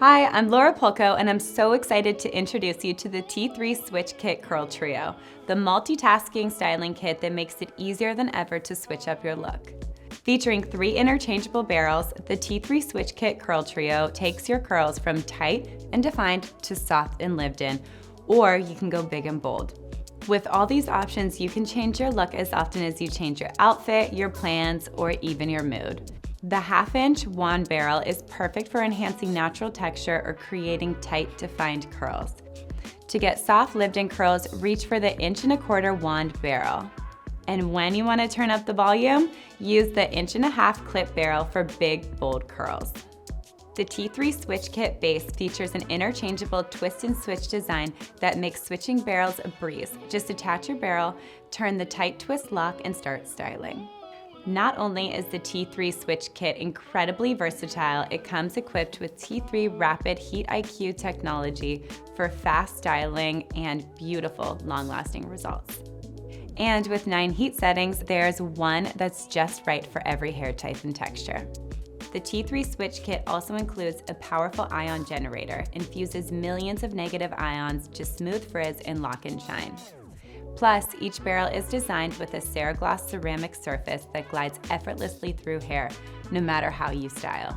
Hi, I'm Laura Polko, and I'm so excited to introduce you to the T3 Switch Kit Curl Trio, the multitasking styling kit that makes it easier than ever to switch up your look. Featuring 3 interchangeable barrels, the T3 Switch Kit Curl Trio takes your curls from tight and defined to soft and lived in, or you can go big and bold. With all these options, you can change your look as often as you change your outfit, your plans, or even your mood. The 1/2-inch wand barrel is perfect for enhancing natural texture or creating tight, defined curls. To get soft, lived-in curls, reach for the 1.25-inch wand barrel. And when you want to turn up the volume, use the 1.5-inch clip barrel for big, bold curls. The T3 Switch Kit base features an interchangeable twist and switch design that makes switching barrels a breeze. Just attach your barrel, turn the tight twist lock, and start styling. Not only is the T3 Switch Kit incredibly versatile, it comes equipped with T3 Rapid Heat IQ technology for fast styling and beautiful, long-lasting results. And with 9 heat settings, there's one that's just right for every hair type and texture. The T3 Switch Kit also includes a powerful ion generator, infuses millions of negative ions to smooth frizz and lock and shine. Plus, each barrel is designed with a Ceragloss ceramic surface that glides effortlessly through hair, no matter how you style.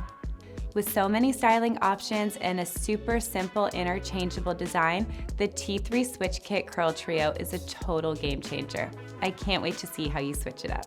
With so many styling options and a super simple interchangeable design, the T3 Switch Kit Curl Trio is a total game changer. I can't wait to see how you switch it up.